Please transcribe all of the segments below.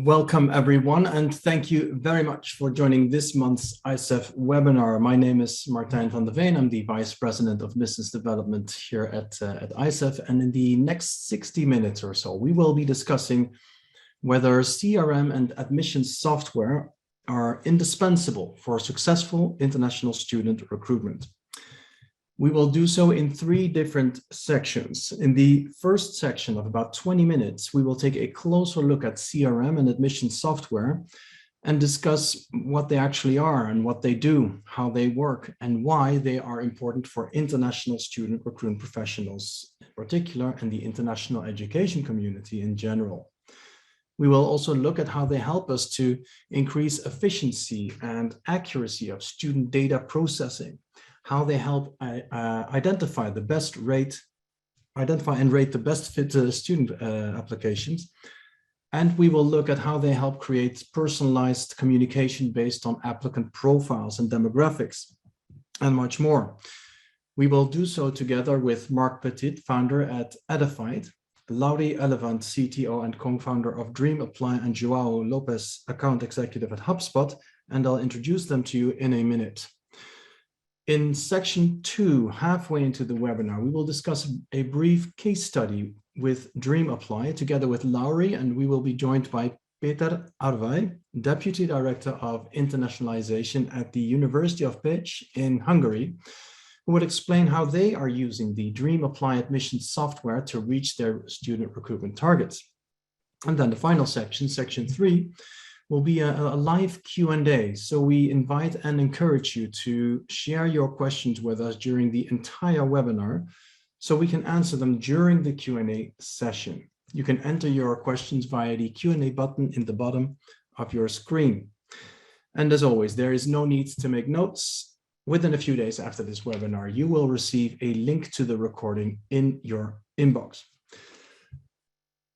Welcome everyone, and thank you very much for joining this month's ICEF webinar. My name is Martijn van der Veen. I'm the Vice President of Business Development here at ICEF, and in the next 60 minutes or so, we will be discussing whether CRM and admissions software are indispensable for successful international student recruitment. We will do so in 3 different sections. In the first section of about 20 minutes, we will take a closer look at CRM and admissions software and discuss what they actually are and what they do, how they work, and why they are important for international student recruitment professionals in particular, and the international education community in general. We will also look at how they help us to increase efficiency and accuracy of student data processing, how they help identify and rate the best fit student applications. And we will look at how they help create personalized communication based on applicant profiles and demographics, and much more. We will do so together with Mark Petit, founder at Edified, Laurie Elevant, CTO and co-founder of Dream Apply, and Joao Lopez, account executive at HubSpot, and I'll introduce them to you in a minute. In section 2, halfway into the webinar, we will discuss a brief case study with Dream Apply together with Laurie, and we will be joined by Peter Arvai, Deputy Director of Internationalization at the University of Pécs in Hungary, who would explain how they are using the Dream Apply admissions software to reach their student recruitment targets. And then the final section, section 3, will be a live Q&A. So we invite and encourage you to share your questions with us during the entire webinar, so we can answer them during the Q&A session. You can enter your questions via the Q&A button in the bottom of your screen. And as always, there is no need to make notes. Within a few days after this webinar, you will receive a link to the recording in your inbox.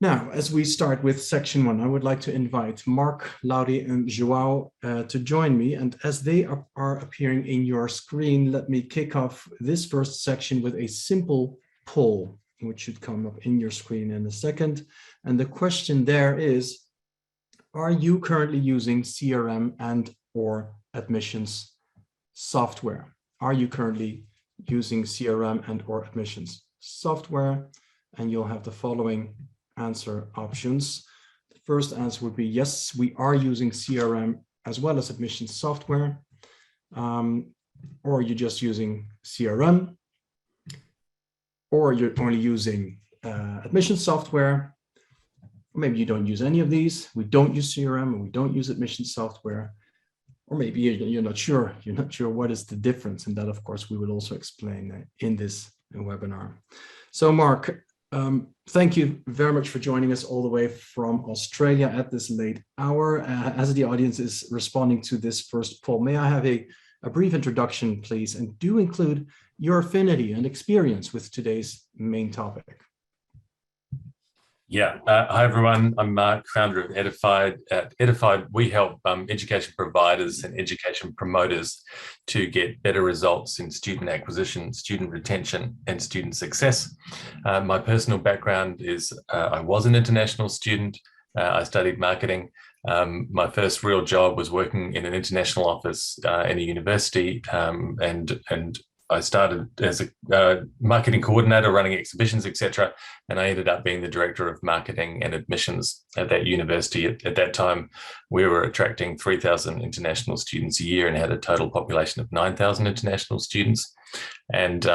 Now, as we start with section 1, I would like to invite Mark, Laurie, and Joao to join me. And as they are appearing in your screen, let me kick off this first section with a simple poll, which should come up in your screen in a second. And the question there is, are you currently using CRM and/or admissions software? Are you currently using CRM and/or admissions software? And you'll have the following answer options. The first answer would be yes, we are using CRM as well as admissions software, or you're just using CRM, or you're only using admissions software, or maybe you don't use any of these. We don't use CRM and we don't use admissions software, or maybe you're not sure what is the difference, and that of course we will also explain in this webinar. So Mark, thank you very much for joining us all the way from Australia at this late hour. As the audience is responding to this first poll, may I have a brief introduction, please, and do include your affinity and experience with today's main topic. Yeah, hi everyone, I'm Mark, founder of Edified. At Edified, we help education providers and education promoters to get better results in student acquisition, student retention, and student success. My personal background is I was an international student. I studied marketing. My first real job was working in an international office in a university, and I started as a marketing coordinator running exhibitions, etc. And I ended up being the director of marketing and admissions at that university. At that time, we were attracting 3,000 international students a year and had a total population of 9,000 international students. And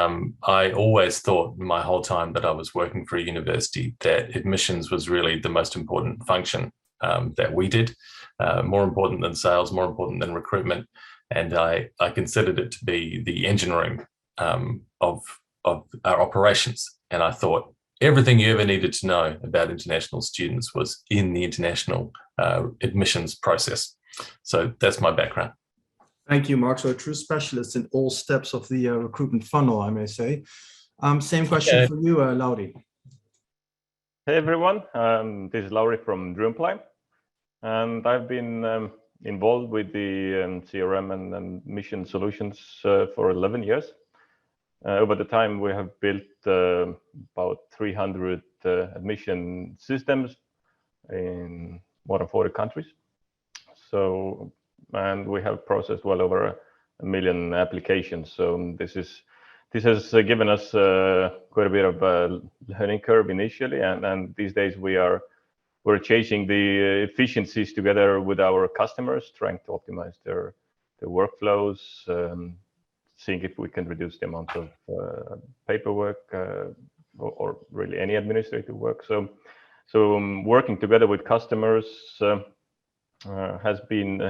I always thought my whole time that I was working for a university that admissions was really the most important function that we did, more important than sales, more important than recruitment. And I considered it to be the engine room of our operations. And I thought everything you ever needed to know about international students was in the international admissions process. So that's my background. Thank you, Mark. So a true specialist in all steps of the recruitment funnel, I may say. Same question for you, Laurie. Hey everyone, this is Laurie from Dream Apply, and I've been involved with the CRM and mission solutions for 11 years. Over the time, we have built about 300 admission systems in more than 40 countries. So, and we have processed well over 1 million applications. So this has given us quite a bit of a learning curve initially, and these days we're changing the efficiencies together with our customers, trying to optimize their workflows, seeing if we can reduce the amount of paperwork or really any administrative work. So working together with customers has been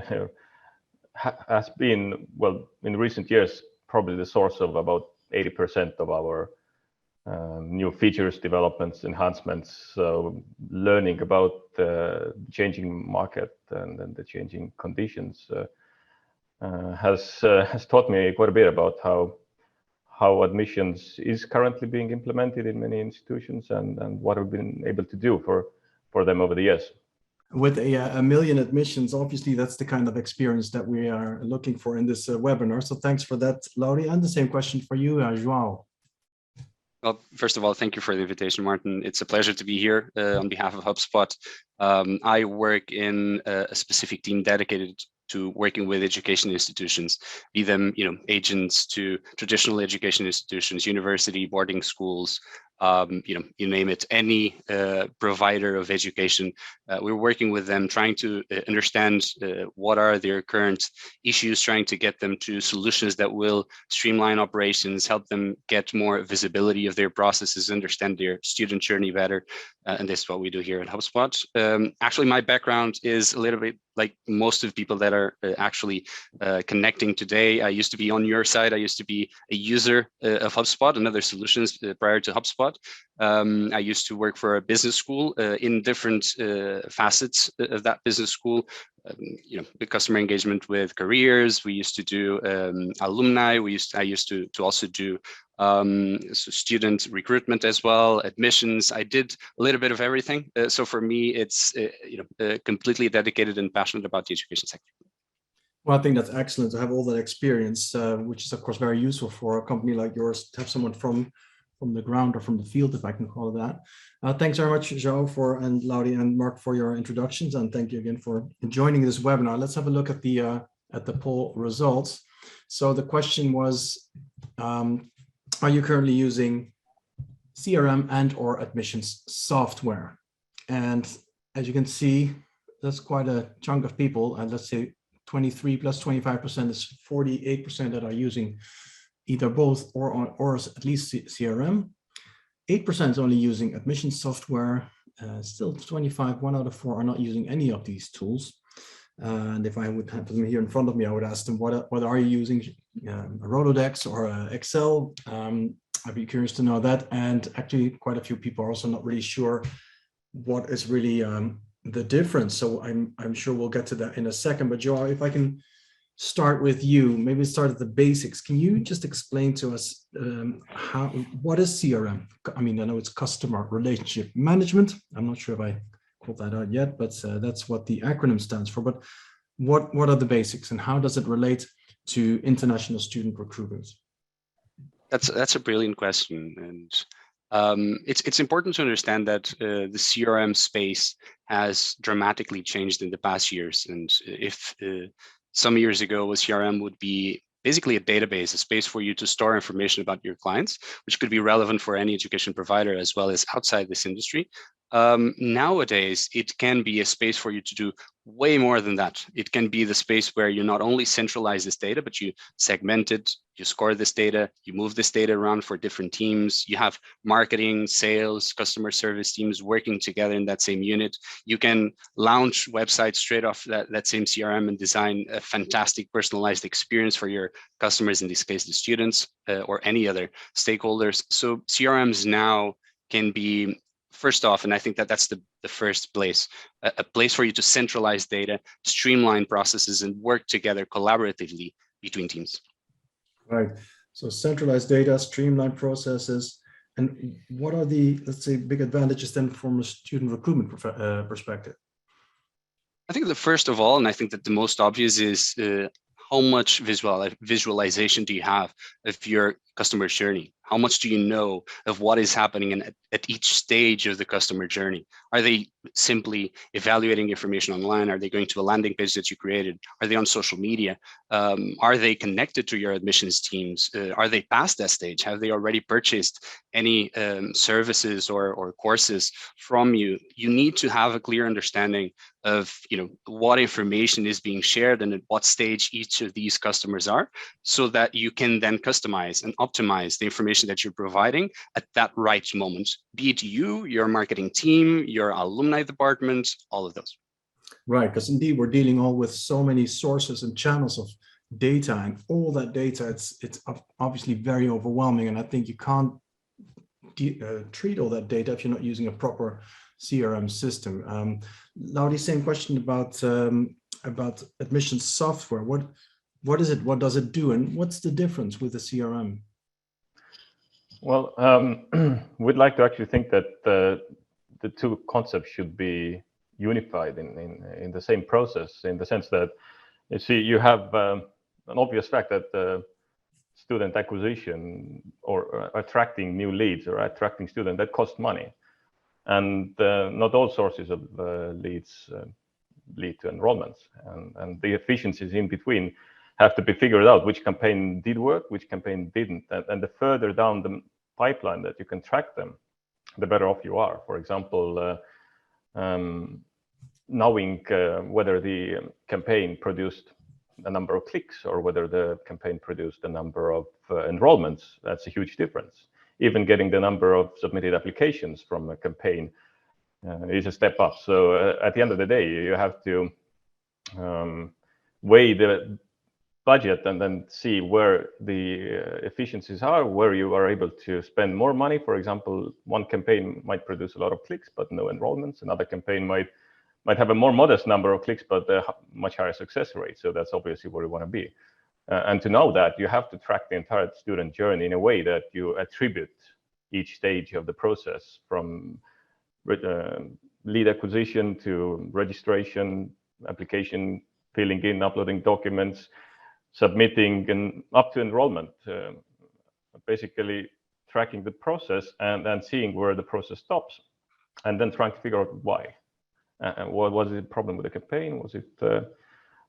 well, in recent years, probably the source of about 80% of our new features, developments, enhancements. So learning about the changing market and the changing conditions has taught me quite a bit about how admissions is currently being implemented in many institutions and what we've been able to do for them over the years. With a million admissions, obviously that's the kind of experience that we are looking for in this webinar. So thanks for that, Lauri. And the same question for you, João. Well, first of all, thank you for the invitation, Martin. It's a pleasure to be here on behalf of HubSpot. I work in a specific team dedicated to working with education institutions, be them agents to traditional education institutions, university, boarding schools, you name it, any provider of education. We're working with them, trying to understand what are their current issues, trying to get them to solutions that will streamline operations, help them get more visibility of their processes, understand their student journey better. And this is what we do here at HubSpot. Actually, my background is a little bit like most of the people that are actually connecting today. I used to be on your side. I used to be a user of HubSpot and other solutions prior to HubSpot. I used to work for a business school in different facets of that business school. The customer engagement with careers. We used to do alumni. I used to also do student recruitment as well, admissions. I did a little bit of everything. So for me, it's completely dedicated and passionate about the education sector. Well, I think that's excellent to have all that experience, which is of course very useful for a company like yours to have someone from the ground or from the field, if I can call it that. Thanks very much, João, and Lauri and Mark for your introductions, and thank you again for joining this webinar. Let's have a look at the poll results. So the question was, are you currently using CRM and/or admissions software? And as you can see, that's quite a chunk of people, and let's say 23 plus 25% is 48% that are using either both or at least CRM. 8% is only using admission software. Still 25, 1 out of 4 are not using any of these tools. And if I would have them here in front of me, I would ask them, what are you using, a Rolodex or Excel? I'd be curious to know that. And actually quite a few people are also not really sure what is really the difference. So I'm sure we'll get to that in a second. But João, if I can start with you, maybe start at the basics. Can you just explain to us what is CRM? I mean, I know it's customer relationship management. I'm not sure if I called that out yet, but that's what the acronym stands for. But what are the basics and how does it relate to international student recruiters? That's a brilliant question, and it's important to understand that the CRM space has dramatically changed in the past years. And if some years ago, a CRM would be basically a database, a space for you to store information about your clients, which could be relevant for any education provider as well as outside this industry. Nowadays, it can be a space for you to do way more than that. It can be the space where you not only centralize this data, but you segment it, you score this data, you move this data around for different teams. You have marketing, sales, customer service teams working together in that same unit. You can launch websites straight off that same CRM and design a fantastic personalized experience for your customers, in this case, the students or any other stakeholders. So CRMs now can be, first off, and I think that's the first place, a place for you to centralize data, streamline processes, and work together collaboratively between teams. Right. So centralized data, streamlined processes. And what are the, let's say, big advantages then from a student recruitment perspective? I think the first of all, and I think that the most obvious is how much visualization do you have of your customer journey? How much do you know of what is happening at each stage of the customer journey? Are they simply evaluating information online? Are they going to a landing page that you created? Are they on social media? Are they connected to your admissions teams? Are they past that stage? Have they already purchased any services or courses from you? You need to have a clear understanding of what information is being shared and at what stage each of these customers are, so that you can then customize and optimize the information that you're providing at that right moment, be it you, your marketing team, your alumni department, all of those. Right, because indeed we're dealing all with so many sources and channels of data, and all that data, it's obviously very overwhelming, and I think you can't treat all that data if you're not using a proper CRM system. Lauri, same question about admissions software. What is it? What does it do? And what's the difference with the CRM? Well, we'd like to actually think that the two concepts should be unified in the same process, in the sense that, you see, you have an obvious fact that student acquisition or attracting new leads or attracting students, that costs money. And not all sources of leads lead to enrollments. And the efficiencies in between have to be figured out, which campaign did work, which campaign didn't. And the further down the pipeline that you can track them, the better off you are. For example, knowing whether the campaign produced a number of clicks or whether the campaign produced a number of enrollments, that's a huge difference. Even getting the number of submitted applications from a campaign is a step up. So at the end of the day, you have to weigh the budget and then see where the efficiencies are, where you are able to spend more money. For example, one campaign might produce a lot of clicks but no enrollments. Another campaign might have a more modest number of clicks but a much higher success rate. So that's obviously where you want to be. And to know that, you have to track the entire student journey in a way that you attribute each stage of the process, from lead acquisition to registration, application, filling in, uploading documents, submitting, and up to enrollment. Basically tracking the process and then seeing where the process stops, and then trying to figure out why. What was the problem with the campaign?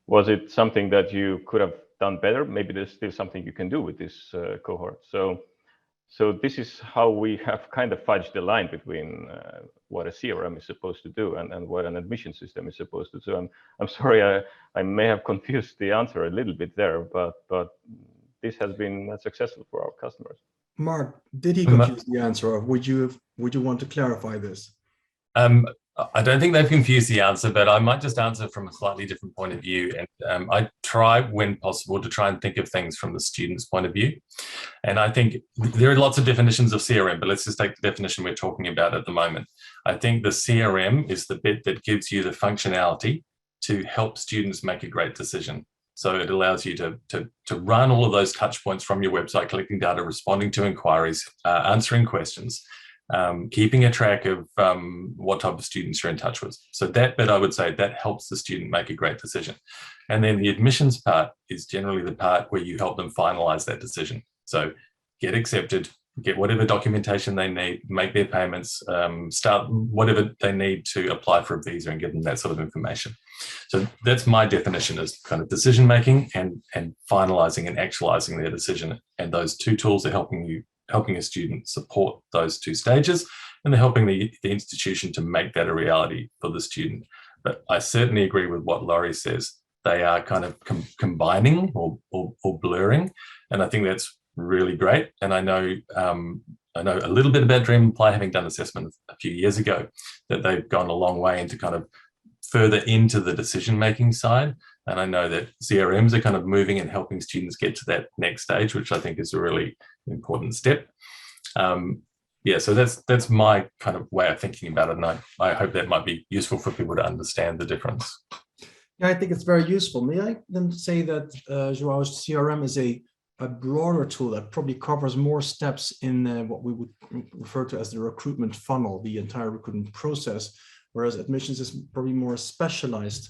Was it something that you could have done better? Maybe there's still something you can do with this cohort. So this is how we have kind of fudged the line between what a CRM is supposed to do and what an admission system is supposed to do. I'm sorry, I may have confused the answer a little bit there, but this has been successful for our customers. Mark, did he confuse the answer, or would you want to clarify this? I don't think they've confused the answer, but I might just answer from a slightly different point of view. And I try, when possible, to try and think of things from the student's point of view. And I think there are lots of definitions of CRM, but let's just take the definition we're talking about at the moment. I think the CRM is the bit that gives you the functionality to help students make a great decision. So it allows you to run all of those touch points from your website, collecting data, responding to inquiries, answering questions, keeping a track of what type of students you're in touch with. So that bit, I would say, that helps the student make a great decision. And then the admissions part is generally the part where you help them finalize that decision. So get accepted, get whatever documentation they need, make their payments, start whatever they need to apply for a visa, and give them that sort of information. So that's my definition, as kind of decision making and finalizing and actualizing their decision. And those two tools are helping a student support those two stages, and they're helping the institution to make that a reality for the student. But I certainly agree with what Lauri says. They are kind of combining or blurring, and I think that's really great. And I know a little bit about Dream Apply, having done assessment a few years ago, that they've gone a long way into kind of further into the decision-making side. And I know that CRMs are kind of moving and helping students get to that next stage, which I think is a really important step. So that's my kind of way of thinking about it. And I hope that might be useful for people to understand the difference. Yeah, I think it's very useful. May I then say that Joao's CRM is a broader tool that probably covers more steps in what we would refer to as the recruitment funnel, the entire recruitment process, whereas admissions is probably more specialized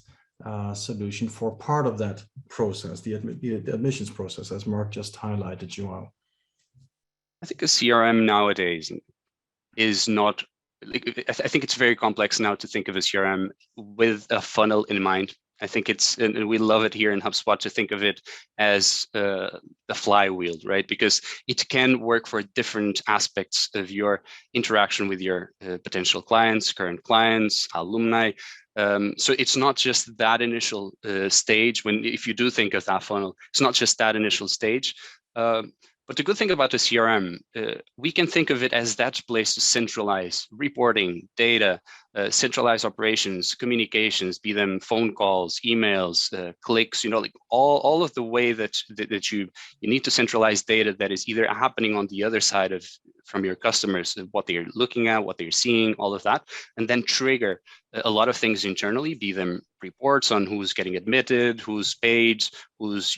solution for part of that process, the admissions process, as Mark just highlighted, Joao. I think a CRM nowadays is not, like, I think it's very complex now to think of a CRM with a funnel in mind. I think it's, and we love it here in HubSpot to think of it as the flywheel, right? Because it can work for different aspects of your interaction with your potential clients, current clients, alumni. So it's not just that initial stage. If you do think of that funnel, it's not just that initial stage. But the good thing about the CRM, we can think of it as that place to centralize reporting, data, centralize operations, communications, be them phone calls, emails, clicks, like all of the way that you need to centralize data that is either happening on the other side from your customers, what they're looking at, what they're seeing, all of that, and then trigger a lot of things internally, be them reports on who's getting admitted, who's paid, who's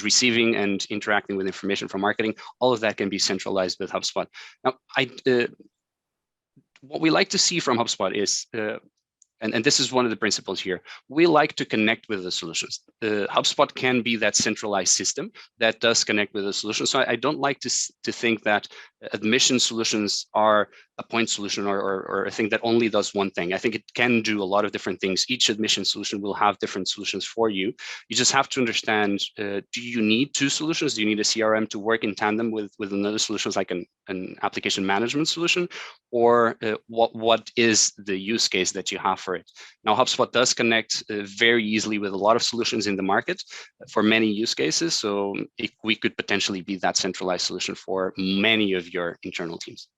receiving and interacting with information from marketing. All of that can be centralized with HubSpot. Now, what we like to see from HubSpot is, and this is one of the principles here, we like to connect with the solutions. HubSpot can be that centralized system that does connect with the solution. So I don't like to think that admission solutions are a point solution or a thing that only does one thing. I think it can do a lot of different things. Each admission solution will have different solutions for you. You just have to understand, do you need two solutions? Do you need a CRM to work in tandem with another solution like an application management solution? Or what is the use case that you have for it? Now, HubSpot does connect very easily with a lot of solutions in the market for many use cases. So we could potentially be that centralized solution for many of your internal teams.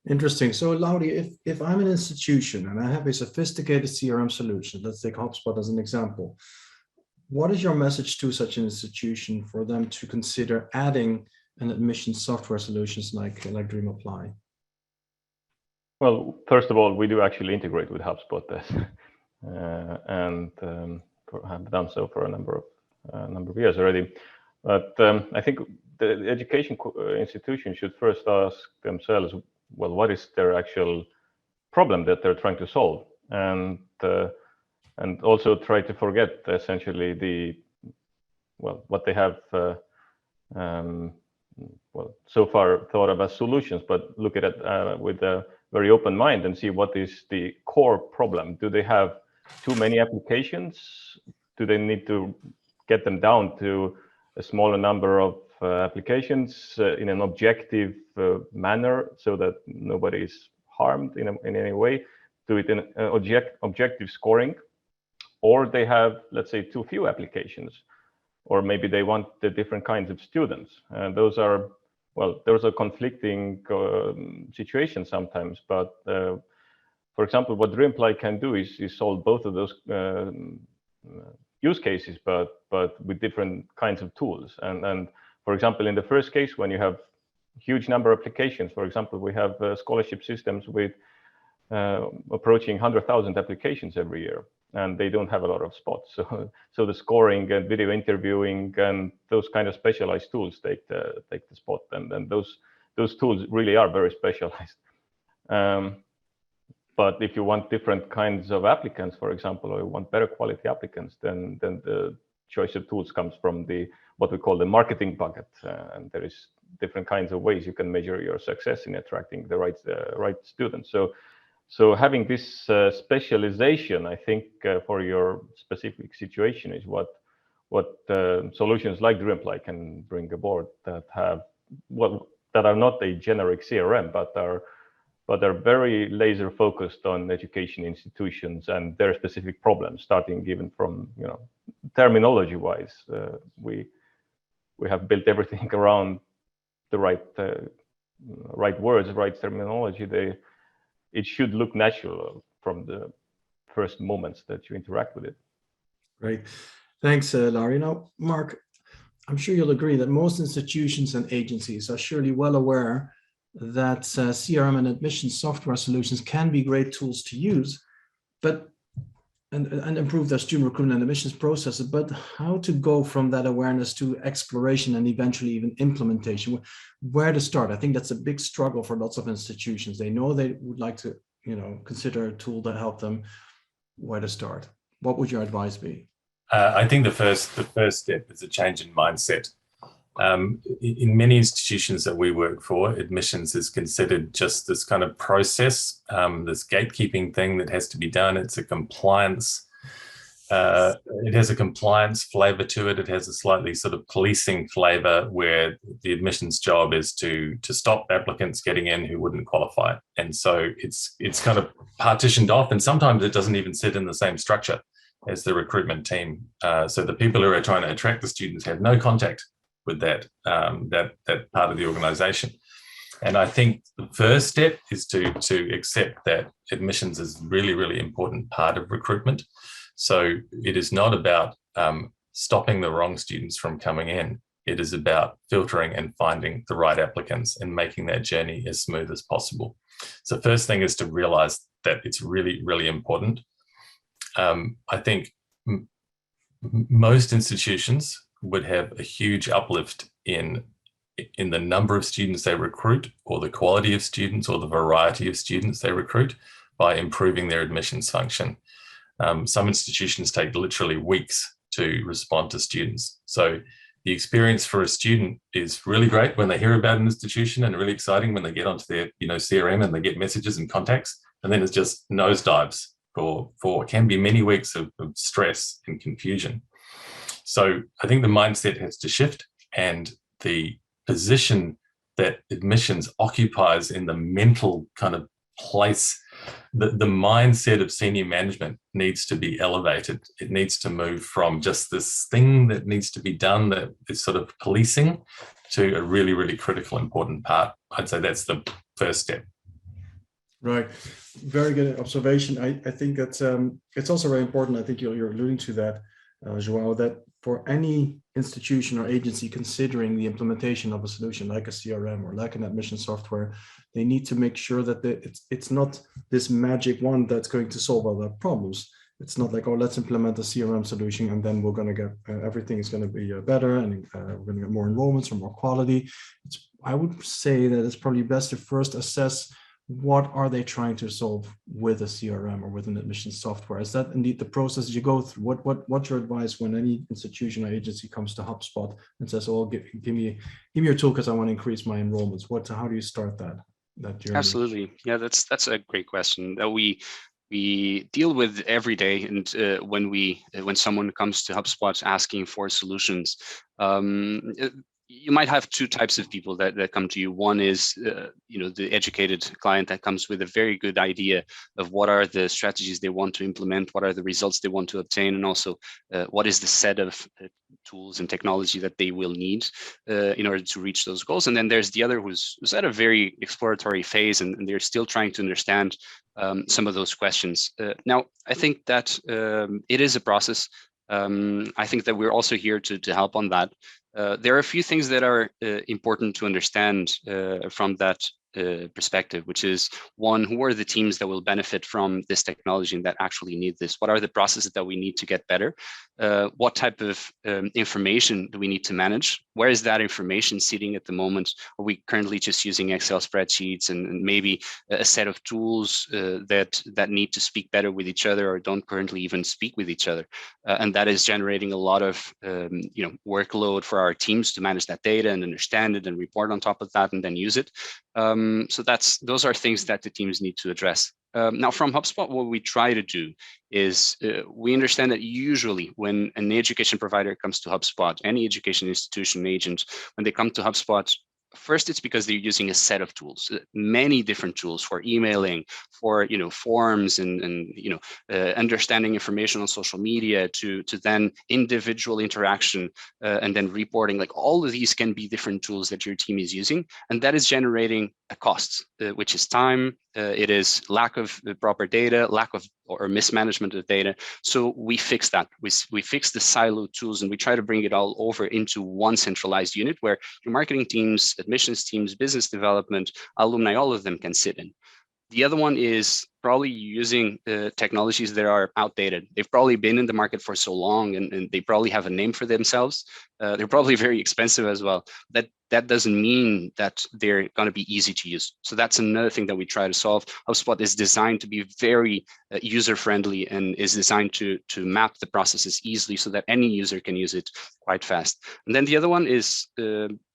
Interesting. So Lauri, if I'm an institution and I have a sophisticated CRM solution, let's take HubSpot as an example, what is your message to such an institution for them to consider adding an admission software solutions like DreamApply? Well, first of all, we do actually integrate with HubSpot and have done so for a number of years already. But I think the education institution should first ask themselves, well, what is their actual problem that they're trying to solve, and also try to forget essentially what they have so far thought of as solutions, but look at it with a very open mind and see what is the core problem. Do they have too many applications? Do they need to get them down to a smaller number of applications in an objective manner so that nobody is harmed in any way? Do it in objective scoring? Or they have, let's say, too few applications, or maybe they want the different kinds of students. And those are conflicting situations sometimes. But for example, what DreamApply can do is solve both of those use cases, but with different kinds of tools. And for example, in the first case, when you have huge number of applications, for example, we have scholarship systems with approaching 100,000 applications every year, and they don't have a lot of spots. So the scoring and video interviewing and those kind of specialized tools take the spot, and those tools really are very specialized. But if you want different kinds of applicants, for example, or you want better quality applicants, then the choice of tools comes from what we call the marketing bucket, and there is different kinds of ways you can measure your success in attracting the right students. So having this specialization, I think, for your specific situation is what solutions like DreamApply can bring aboard, that are not a generic CRM, but are very laser focused on education institutions and their specific problems, starting even from terminology wise. We have built everything around the right words, right terminology. It should look natural from the first moments that you interact with it. Great. Thanks, Lauri. Now, Mark, I'm sure you'll agree that most institutions and agencies are surely well aware that CRM and admission software solutions can be great tools to use, and improve their student recruitment and admissions processes. But how to go from that awareness to exploration and eventually even implementation? Where to start? I think that's a big struggle for lots of institutions. They know they would like to, consider a tool to help them. Where to start? What would your advice be? I think the first step is a change in mindset. In many institutions that we work for, admissions is considered just this kind of process, this gatekeeping thing that has to be done. It's a compliance. It has a compliance flavor to it. It has a slightly sort of policing flavor where the admissions job is to stop applicants getting in who wouldn't qualify. And so it's kind of partitioned off, and sometimes it doesn't even sit in the same structure as the recruitment team. So the people who are trying to attract the students have no contact with that part of the organization. And I think the first step is to accept that admissions is really, really important part of recruitment. So it is not about stopping the wrong students from coming in. It is about filtering and finding the right applicants and making that journey as smooth as possible. So first thing is to realize that it's really, really important. I think most institutions would have a huge uplift in the number of students they recruit, or the quality of students, or the variety of students they recruit, by improving their admissions function. Some institutions take literally weeks to respond to students. So the experience for a student is really great when they hear about an institution, and really exciting when they get onto their CRM and they get messages and contacts, and then it's just nosedives for can be many weeks of stress and confusion. So I think the mindset has to shift, and the position that admissions occupies in the mental kind of place, the mindset of senior management needs to be elevated. It needs to move from just this thing that needs to be done that is sort of policing to a really, really critical, important part. I'd say that's the first step. Right. Very good observation. I think that it's also very important. I think you're alluding to that, João, that for any institution or agency considering the implementation of a solution like a CRM or like an admission software, they need to make sure that it's not this magic wand that's going to solve all their problems. It's not like, oh, let's implement a CRM solution and then we're going to get everything is going to be better, and we're going to get more enrollments or more quality. I would say that it's probably best to first assess what are they trying to solve with a CRM or with an admission software. Is that indeed the process you go through? What's your advice when any institution or agency comes to HubSpot and says, "Oh, give me your tool because I want to increase my enrollments"? How do you start that journey? Absolutely, yeah, that's a great question that we deal with every day. And when someone comes to HubSpot asking for solutions, you might have two types of people that come to you. One is, the educated client that comes with a very good idea of what are the strategies they want to implement, what are the results they want to obtain, and also what is the set of tools and technology that they will need in order to reach those goals. And then there's the other who's at a very exploratory phase, and they're still trying to understand some of those questions. Now, I think that it is a process. I think that we're also here to help on that. There are a few things that are important to understand from that perspective, which is, one, who are the teams that will benefit from this technology and that actually need this? What are the processes that we need to get better? What type of information do we need to manage? Where is that information sitting at the moment? Are we currently just using Excel spreadsheets and maybe a set of tools that need to speak better with each other, or don't currently even speak with each other? And that is generating a lot of workload for our teams to manage that data and understand it and report on top of that and then use it. So those are things that the teams need to address. Now, from HubSpot, what we try to do is we understand that usually when an education provider comes to HubSpot, any education institution agent, when they come to HubSpot, first, it's because they're using a set of tools, many different tools for emailing, for forms, and understanding information on social media, to then individual interaction, and then reporting. Like, all of these can be different tools that your team is using, and that is generating a cost, which is time. It is lack of proper data, lack of or mismanagement of data. So we fix that. We fix the siloed tools, and we try to bring it all over into one centralized unit where your marketing teams, admissions teams, business development, alumni, all of them can sit in. The other one is probably using technologies that are outdated. They've probably been in the market for so long, and they probably have a name for themselves. They're probably very expensive as well. That doesn't mean that they're going to be easy to use. So that's another thing that we try to solve. HubSpot is designed to be very user-friendly and is designed to map the processes easily so that any user can use it quite fast. And then the other one is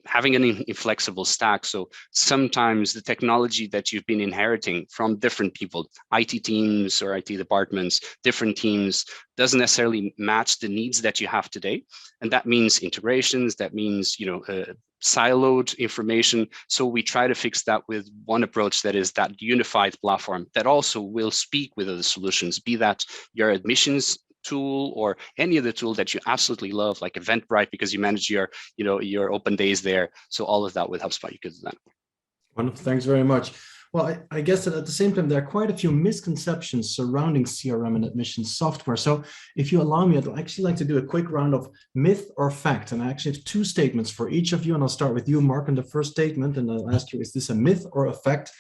having an inflexible stack. So sometimes the technology that you've been inheriting from different people, IT teams or IT departments, different teams, doesn't necessarily match the needs that you have today. And that means integrations, that means, siloed information. So we try to fix that with one approach that is that unified platform that also will speak with other solutions, be that your admissions tool or any other tool that you absolutely love, like Eventbrite, because you manage your open days there. So all of that with HubSpot, you could do that. Wonderful, thanks very much. Well, I guess that at the same time, there are quite a few misconceptions surrounding CRM and admissions software. So if you allow me, I'd actually like to do a quick round of myth or fact. And I actually have 2 statements for each of you. And I'll start with you, Mark, on the first statement. And I'll ask you, is this a myth or a fact?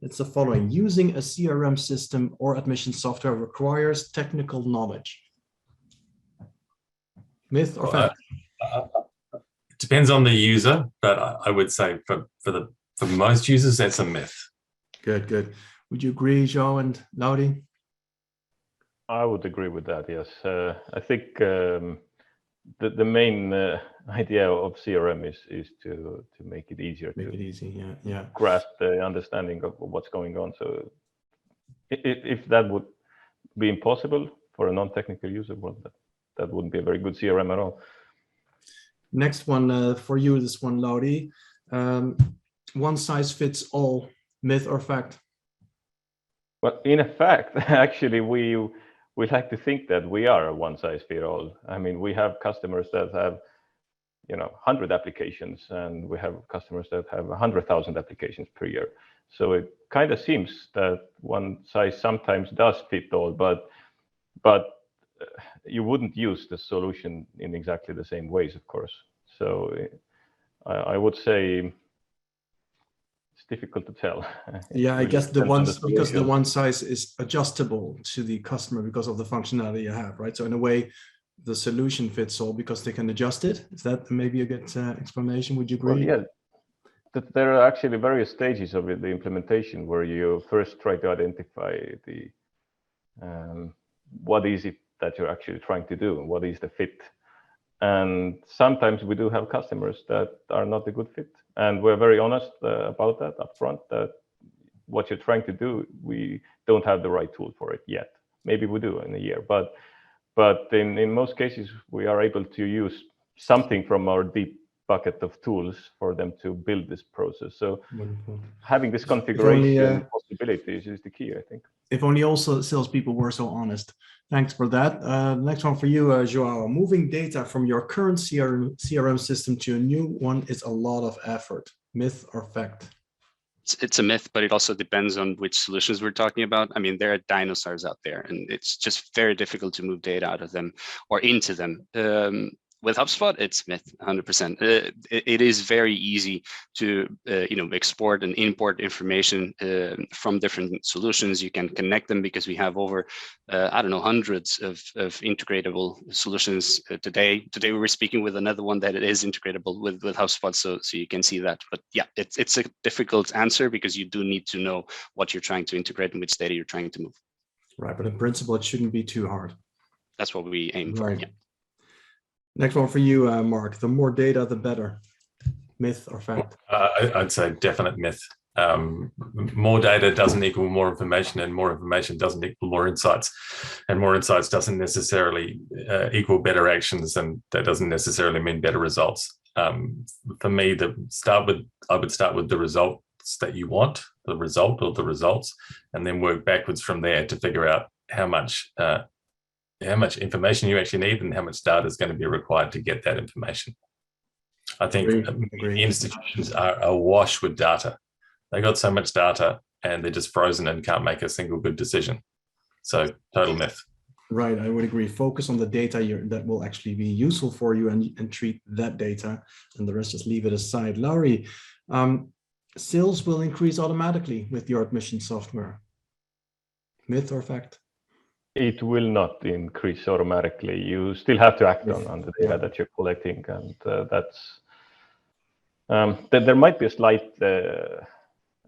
It's the following: using a CRM system or admissions software requires technical knowledge. Myth or fact? It depends on the user, but I would say for most users, that's a myth. Good. Would you agree, Joe and Lauri? I would agree with that, yes. I think the main idea of CRM is to make it easier, Make it easy, yeah. grasp the understanding of what's going on. So if that would be impossible for a non-technical user, well, that wouldn't be a very good CRM at all. Next one for you, this one, Lauri. One size fits all, myth or fact? Well, in fact, actually, we like to think that we are a one size fits all. I mean, we have customers that have 100 applications, and we have customers that have 100,000 applications per year. So it kind of seems that one size sometimes does fit all, but you wouldn't use the solution in exactly the same ways, of course. So I would say it's difficult to tell. Yeah, I guess because the one size is adjustable to the customer because of the functionality you have, right? So in a way, the solution fits all because they can adjust it. Is that maybe a good explanation? Would you agree? Well, yeah, there are actually various stages of the implementation where you first try to identify the what is it that you're actually trying to do and what is the fit. And sometimes we do have customers that are not a good fit. And we're very honest about that upfront, that what you're trying to do, we don't have the right tool for it yet. Maybe we do in a year, but in most cases, we are able to use something from our deep bucket of tools for them to build this process. So Wonderful. Having this configuration possibilities is the key, I think. If only also salespeople were so honest. Thanks for that. Next one for you, Joao. Moving data from your current CRM system to a new one is a lot of effort. Myth or fact? It's a myth, but it also depends on which solutions we're talking about. I mean, there are dinosaurs out there, and it's just very difficult to move data out of them or into them. With HubSpot, it's myth, 100%. It is very easy to export and import information from different solutions. You can connect them because we have over hundreds of integratable solutions today. Today we were speaking with another one that it is integratable with HubSpot, so you can see that. But yeah, it's a difficult answer because you do need to know what you're trying to integrate and which data you're trying to move. Right, but in principle, it shouldn't be too hard. That's what we aim for. Yeah. Next one for you, Mark. The more data, the better. Myth or fact? I'd say definite myth. More data doesn't equal more information, and more information doesn't equal more insights. And more insights doesn't necessarily equal better actions, and that doesn't necessarily mean better results. For me, I would start with the results that you want, the result or the results, and then work backwards from there to figure out how much information you actually need and how much data is going to be required to get that information. I think institutions are awash with data. They got so much data and they're just frozen and can't make a single good decision. So total myth. Right, I would agree. Focus on the data that will actually be useful for you and treat that data, and the rest just leave it aside. Lauri, sales will increase automatically with your admission software. Myth or fact? It will not increase automatically. You still have to act on the data that you're collecting, and that's there might be a slight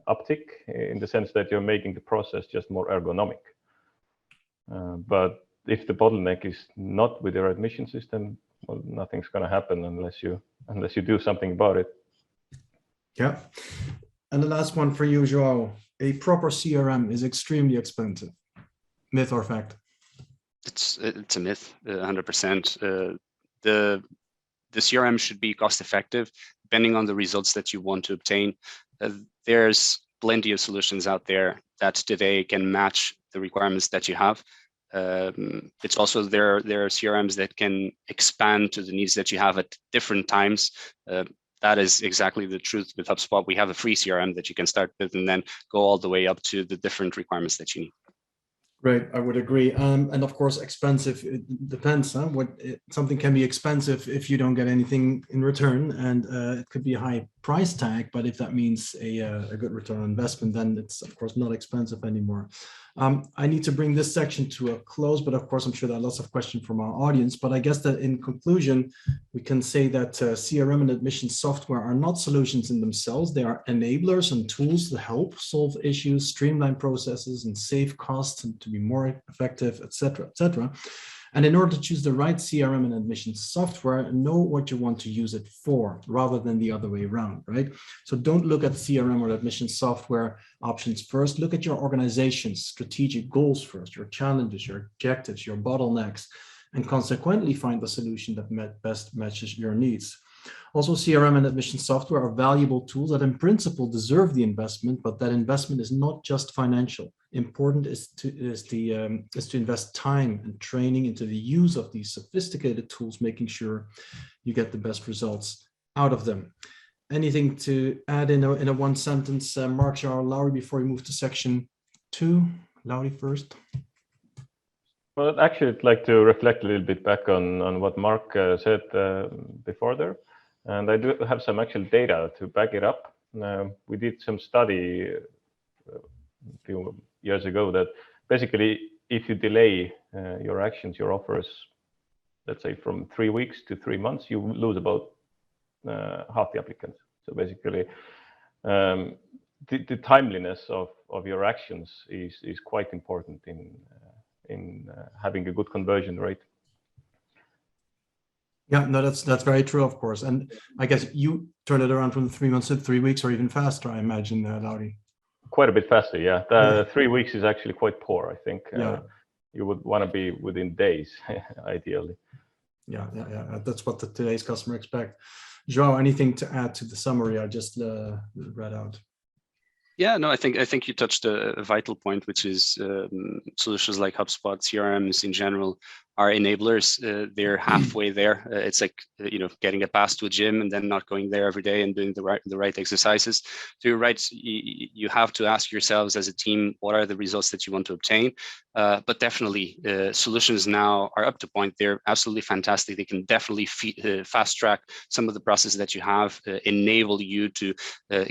uptick in the sense that you're making the process just more ergonomic. But if the bottleneck is not with your admission system, well, nothing's going to happen unless you do something about it. Yeah. And the last one for you, Joao. A proper CRM is extremely expensive. Myth or fact? It's a myth, 100%. The CRM should be cost effective, depending on the results that you want to obtain. There's plenty of solutions out there that today can match the requirements that you have. It's also there are CRMs that can expand to the needs that you have at different times. That is exactly the truth with HubSpot. We have a free CRM that you can start with and then go all the way up to the different requirements that you need. Right, I would agree. And of course, expensive, it depends. Something can be expensive if you don't get anything in return, and it could be a high price tag, but if that means a good return on investment, then it's of course not expensive anymore. I need to bring this section to a close, but of course, I'm sure there are lots of questions from our audience, but I guess that in conclusion, we can say that CRM and admission software are not solutions in themselves. They are enablers and tools to help solve issues, streamline processes, and save costs and to be more effective, etc., etc. And in order to choose the right CRM and admission software, know what you want to use it for rather than the other way around, right? So don't look at CRM or admission software options first. Look at your organization's strategic goals first, your challenges, your objectives, your bottlenecks, and consequently find the solution that best matches your needs. Also, CRM and admission software are valuable tools that in principle deserve the investment, but that investment is not just financial. Important is to invest time and training into the use of these sophisticated tools, making sure you get the best results out of them. Anything to add in a one sentence, Mark, Charles, Laurie, before we move to section 2? Laurie first. Well, actually, I'd like to reflect a little bit back on what Mark said before there. And I do have some actual data to back it up. We did some study a few years ago that basically if you delay your actions, your offers, let's say from 3 weeks to 3 months, you lose about half the applicants. So basically, the timeliness of your actions is quite important in having a good conversion rate. Yeah, no, that's very true, of course. And I guess you turn it around from 3 months to 3 weeks or even faster, I imagine, Laurie. Quite a bit faster, yeah. 3 weeks is actually quite poor, I think. Yeah. You would want to be within days, ideally. Yeah. That's what today's customer expect. Joao, anything to add to the summary I just read out? Yeah, no, I think you touched a vital point, which is solutions like HubSpot, CRMs in general are enablers. They're halfway there. It's like getting a pass to a gym and then not going there every day and doing the right exercises. So you're right. You have to ask yourselves as a team, what are the results that you want to obtain? But definitely, solutions now are up to point. They're absolutely fantastic. They can definitely fast track some of the processes that you have, enable you to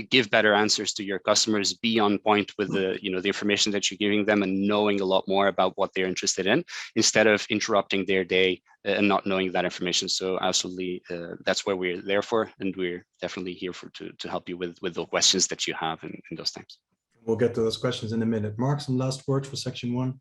give better answers to your customers, be on point with the information that you're giving them, and knowing a lot more about what they're interested in, instead of interrupting their day and not knowing that information. So absolutely, that's what we're there for, and we're definitely here to help you with the questions that you have in those times. We'll get to those questions in a minute. Mark, some last words for section 1.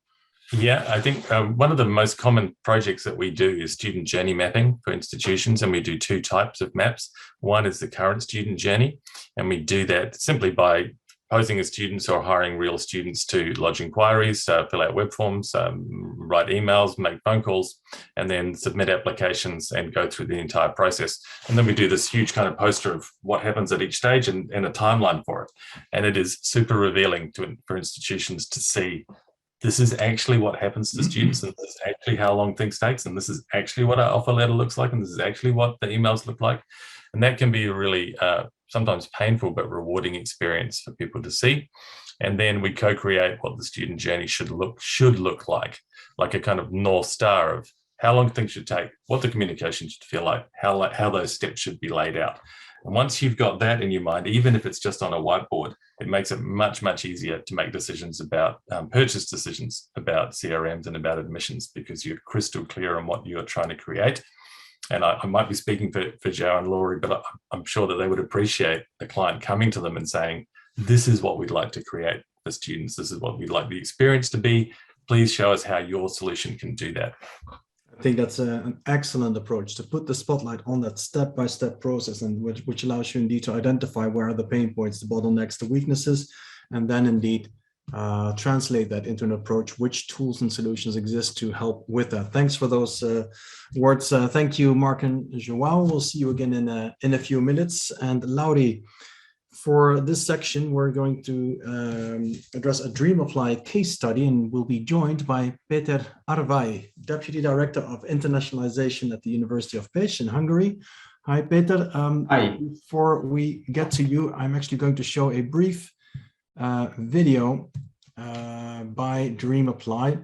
Yeah, I think one of the most common projects that we do is student journey mapping for institutions, and we do 2 types of maps. One is the current student journey, and we do that simply by posing as students or hiring real students to lodge inquiries, fill out web forms, write emails, make phone calls, and then submit applications and go through the entire process. And then we do this huge kind of poster of what happens at each stage and a timeline for it. And it is super revealing for institutions to see this is actually what happens to students, and this is actually how long things take, and this is actually what our offer letter looks like, and this is actually what the emails look like. And that can be a really sometimes painful but rewarding experience for people to see. And then we co-create what the student journey should look like a kind of North Star of how long things should take, what the communication should feel like, how those steps should be laid out. And once you've got that in your mind, even if it's just on a whiteboard, it makes it much, much easier to make decisions about purchase decisions about CRMs and about admissions, because you're crystal clear on what you're trying to create. And I might be speaking for Joe and Laurie, but I'm sure that they would appreciate the client coming to them and saying, this is what we'd like to create for students. This is what we'd like the experience to be. Please show us how your solution can do that. I think that's an excellent approach, to put the spotlight on that step-by-step process, and which allows you indeed to identify where are the pain points, the bottlenecks, the weaknesses, and then indeed translate that into an approach, which tools and solutions exist to help with that. Thanks for those words. Thank you, Mark and Joao. We'll see you again in a few minutes. And Laurie, for this section, we're going to address a Dream Apply case study, and we'll be joined by Peter Arvai, Deputy Director of Internationalization at the University of Pécs in Hungary. Hi, Peter. Hi. Before we get to you, I'm actually going to show a brief video by Dream Apply.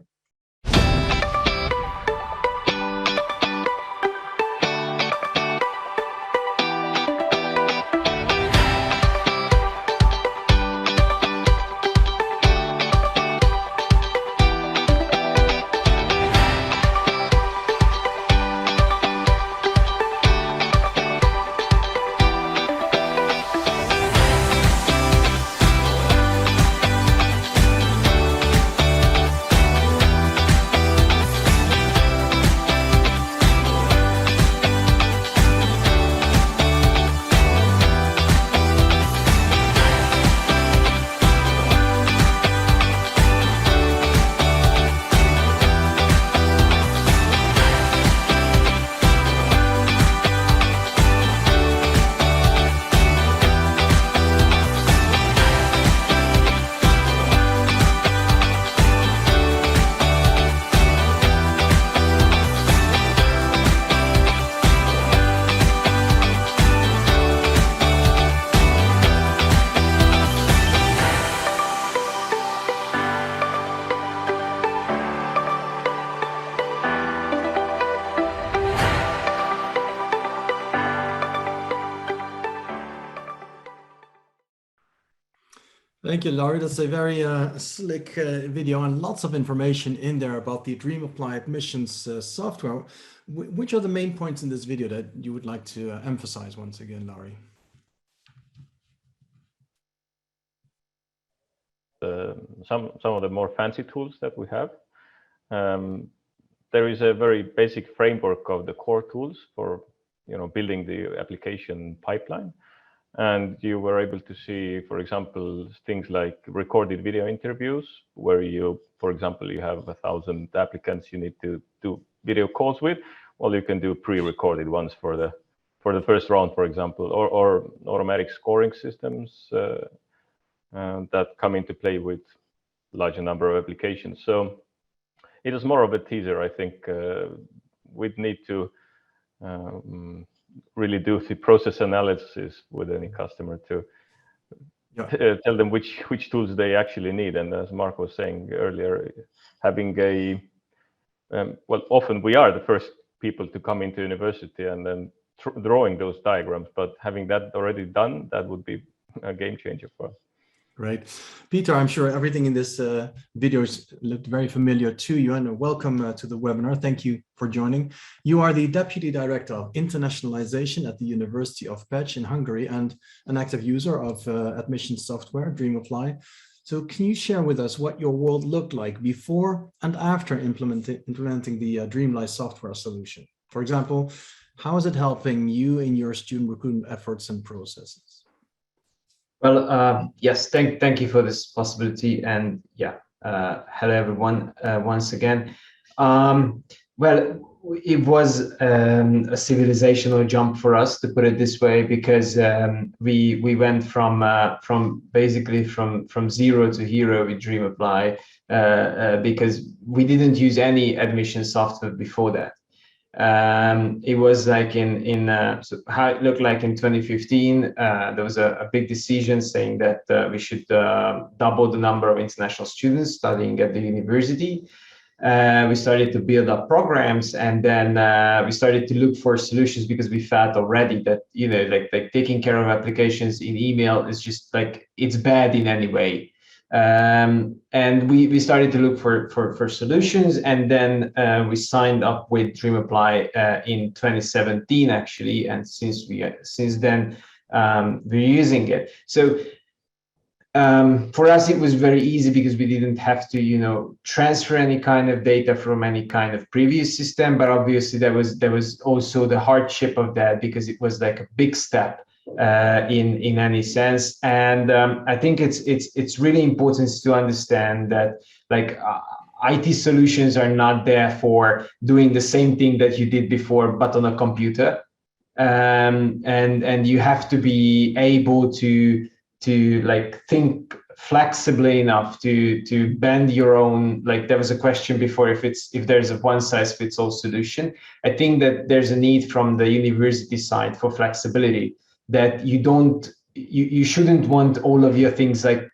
Thank you, Laurie. That's a very slick video and lots of information in there about the Dream Apply admissions software. Which are the main points in this video that you would like to emphasize once again, Laurie? Some of the more fancy tools that we have. There is a very basic framework of the core tools for building the application pipeline. And you were able to see, for example, things like recorded video interviews, where for example, you have 1,000 applicants you need to do video calls with. Well, you can do pre-recorded ones for the first round, for example, or automatic scoring systems that come into play with larger number of applications. So it is more of a teaser. I think we'd need to really do the process analysis with any customer to tell them which tools they actually need. And as Mark was saying earlier, having well, often we are the first people to come into university and then drawing those diagrams, but having that already done, that would be a game changer for us. Right. Peter, I'm sure everything in this video looked very familiar to you, and welcome to the webinar. Thank you for joining. You are the Deputy Director of Internationalization at the University of Pécs in Hungary and an active user of admission software, Dream Apply. So can you share with us what your world looked like before and after implementing the Dreamlight software solution? For example, how is it helping you in your student recruitment efforts and processes? Well, yes, thank you for this possibility, and hello everyone once again. Well, it was a civilizational jump for us, to put it this way, because we went from basically from zero to hero with Dream Apply, because we didn't use any admission software before that. It was like so how it looked like in 2015. There was a big decision saying that we should double the number of international students studying at the university. We started to build up programs, and then we started to look for solutions because we felt already that, you know, like taking care of applications in email is just like, it's bad in any way. And we started to look for solutions, and then we signed up with DreamApply in 2017 actually, and since then we're using it. So for us, it was very easy because we didn't have to, you know, transfer any kind of data from any kind of previous system. But obviously, there was also the hardship of that, because it was like a big step in any sense. And I think it's really important to understand that, like, IT solutions are not there for doing the same thing that you did before, but on a computer. And you have to be able to like think flexibly enough to bend your own, like there was a question before if there's a one size fits all solution. I think that there's a need from the university side for flexibility, that you shouldn't want all of your things like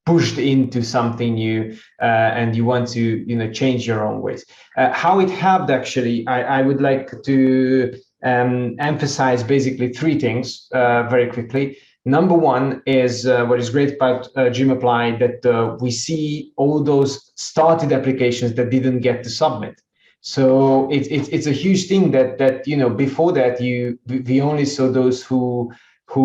pushed into something new, and you want to, you know, change your own ways. How it helped, actually, I would like to emphasize basically three things very quickly. Number one is what is great about DreamApply, that we see all those started applications that didn't get to submit. So it's a huge thing that you know, before that we only saw those who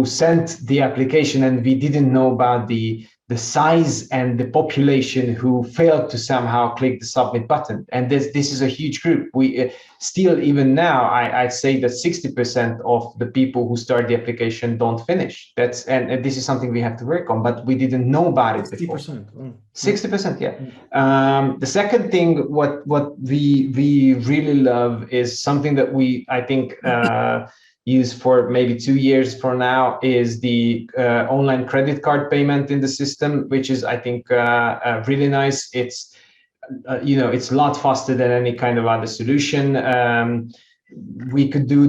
sent the application, and we didn't know about the size and the population who failed to somehow click the submit button. And this is a huge group. We still, even now, I'd say that 60% of the people who start the application don't finish. And this is something we have to work on, but we didn't know about it before. 60%. 60%, yeah. The second thing, what we really love is something that I think use for maybe 2 years for now, is the online credit card payment in the system, which is, I think, really nice. It's you know, it's a lot faster than any kind of other solution. We could do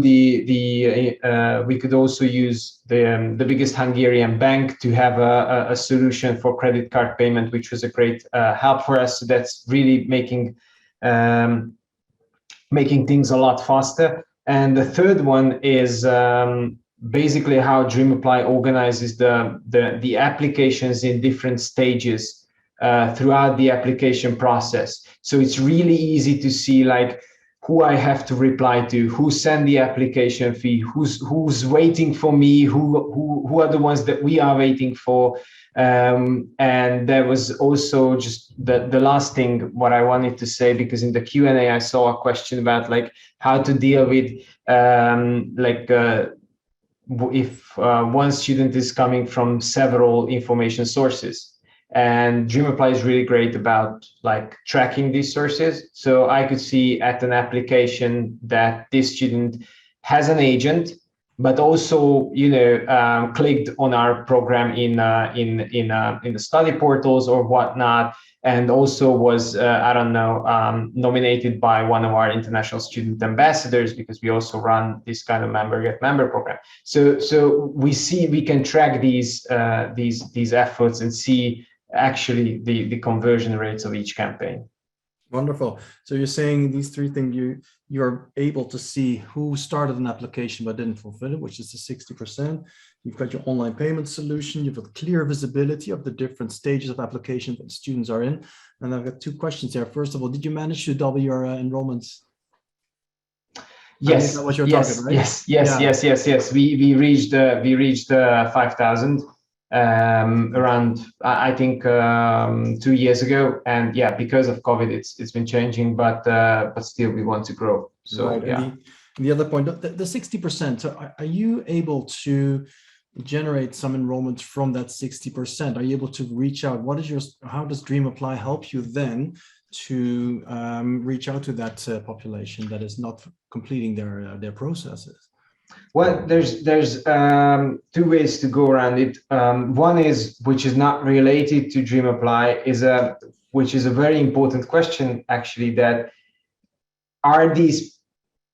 we could also use the biggest Hungarian bank to have a solution for credit card payment, which was a great help for us. So that's really making things a lot faster. And the third one is basically how DreamApply organizes the applications in different stages throughout the application process. So it's really easy to see, like, who I have to reply to, who sent the application fee, who's waiting for me, who are the ones that we are waiting for. And there was also just the last thing what I wanted to say, because in the Q&A I saw a question about like how to deal with if one student is coming from several information sources. And DreamApply is really great about like tracking these sources. So I could see at an application that this student has an agent, but also, you know, clicked on our program in the study portals or whatnot, and also was nominated by one of our international student ambassadors, because we also run this kind of member get member program. So we can track these efforts and see actually the conversion rates of each campaign. Wonderful. So you're saying these three things, you're able to see who started an application but didn't fulfill it, which is the 60%. You've got your online payment solution. You've got clear visibility of the different stages of application that students are in. And I've got two questions there. First of all, did you manage to double your enrollments? Yes. That was your target, right? Yes. We reached 5,000. Around I think 2 years ago, and yeah, because of COVID it's been changing, but still we want to grow. So right. Yeah. And the other point, the 60%, so are you able to generate some enrollments from that 60%? Are you able to reach out? How does DreamApply help you then to reach out to that population that is not completing their processes? Well, there's two ways to go around it. One is, which is not related to DreamApply, which is a very important question actually, that are these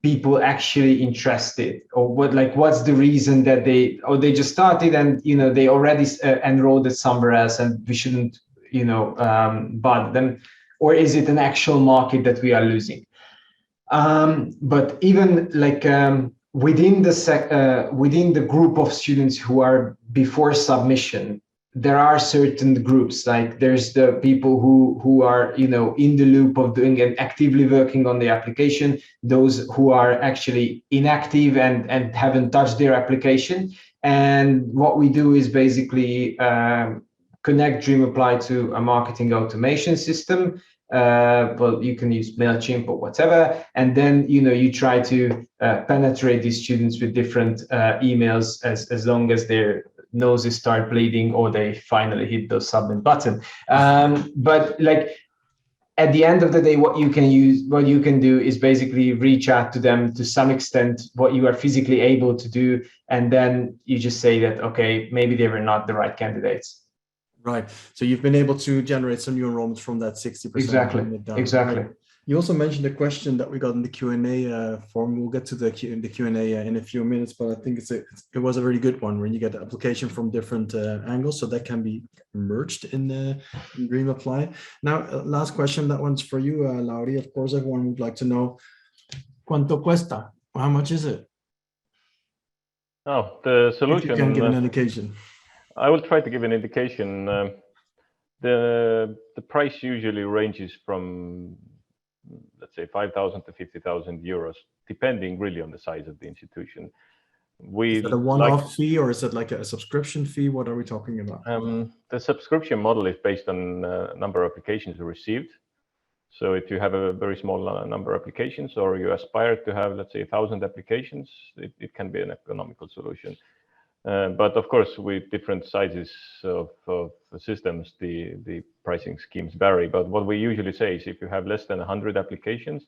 people actually interested, or what's the reason that they just started and, you know, they already enrolled it somewhere else and we shouldn't, you know, bother them. or is it an actual market that we are losing? But even like within the group of students who are before submission, there are certain groups, like there's the people who are, you know, in the loop of doing and actively working on the application, those who are actually inactive and haven't touched their application. And what we do is basically connect DreamApply to a marketing automation system. Well, you can use MailChimp or whatever, and then, you know, you try to penetrate these students with different emails as long as their noses start bleeding or they finally hit the submit button. But like at the end of the day, what you can do is basically reach out to them to some extent, what you are physically able to do, and then you just say that, okay, maybe they were not the right candidates. Right. So you've been able to generate some new enrollments from that 60%. Exactly. Right. You also mentioned a question that we got in the Q&A form. We'll get to the Q&A in a few minutes, but I think it was a very good one when you get the application from different angles, so that can be merged in DreamApply. Now, last question, that one's for you, Lauri. Of course, everyone would like to know, ¿cuánto cuesta? How much is it? Oh, the solution. If you can give an indication. I will try to give an indication. The price usually ranges from, let's say, 5,000 to 50,000 euros, depending really on the size of the institution. Is that a one-off fee, or is it like a subscription fee? What are we talking about? The subscription model is based on number of applications received. So if you have a very small number of applications, or you aspire to have, let's say, 1,000 applications, it can be an economical solution. But of course, with different sizes of systems, the pricing schemes vary. But what we usually say is, if you have less than 100 applications,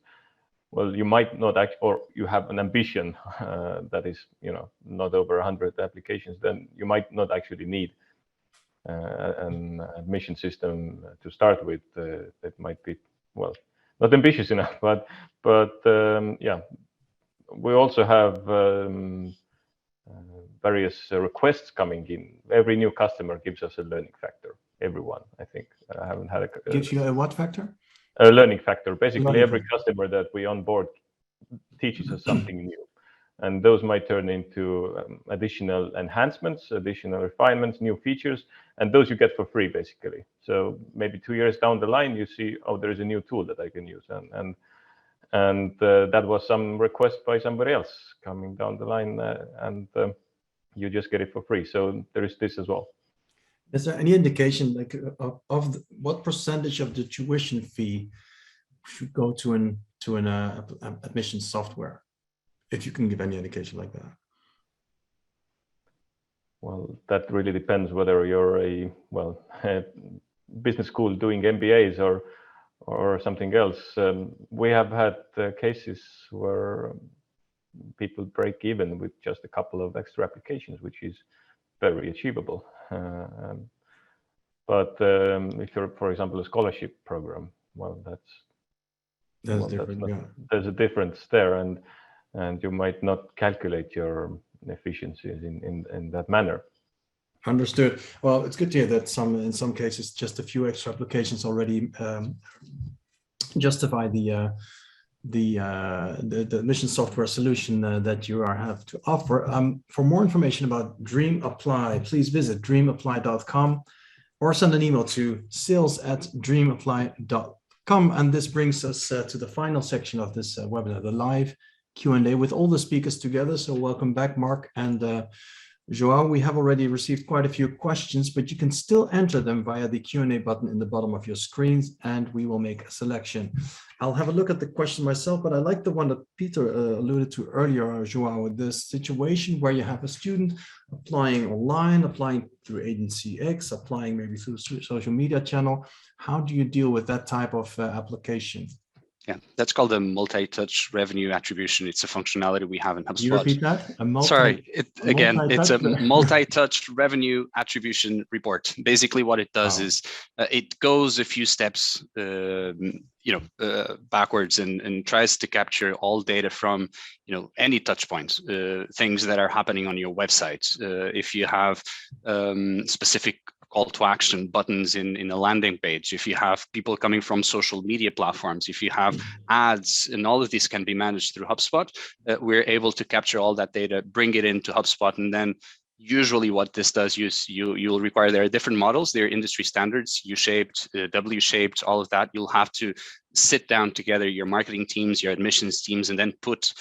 well, you might not or you have an ambition that is, you know, not over 100 applications, then you might not actually need an admission system to start with. That might be, well, not ambitious enough, but yeah, we also have various requests coming in. Every new customer gives us a learning factor. Everyone, I think. I haven't had a gives you a what factor? A learning factor. Basically, learning every customer that we onboard teaches us something new, and those might turn into additional enhancements, additional refinements, new features, and those you get for free, basically. So maybe 2 years down the line, you see, oh, there is a new tool that I can use, and that was some request by somebody else coming down the line, and you just get it for free. So there is this as well. Is there any indication, like, of what percentage of the tuition fee should go to an admission software, if you can give any indication like that? Well, that really depends whether you're a business school doing MBAs or something else. We have had cases where people break even with just a couple of extra applications, which is very achievable. But if you're, for example, a scholarship program, well, there's a difference there, and you might not calculate your efficiencies in that manner. Understood. Well, it's good to hear that in some cases, just a few extra applications already justify the admission software solution that you have to offer. For more information about DreamApply, please visit dreamapply.com or send an email to sales@dreamapply.com. And this brings us to the final section of this webinar, the live Q&A with all the speakers together. So welcome back, Mark and Joao. We have already received quite a few questions, but you can still enter them via the Q&A button in the bottom of your screens, and we will make a selection. I'll have a look at the question myself, but I like the one that Peter alluded to earlier, Joao, the situation where you have a student applying online, applying through Agency X, applying maybe through a social media channel. How do you deal with that type of application? Yeah, that's called a multi-touch revenue attribution. It's a functionality we have in HubSpot. Can you repeat that? It's a multi-touch revenue attribution report. Basically, what it does is it goes a few steps, backwards and tries to capture all data from, any touch points, things that are happening on your website. If you have specific call to action buttons in a landing page, if you have people coming from social media platforms, if you have ads, and all of these can be managed through HubSpot, we're able to capture all that data, bring it into HubSpot, and then usually what this does is you'll require, there are different models, there are industry standards, U-shaped, W-shaped, all of that. You'll have to sit down together, your marketing teams, your admissions teams, and then put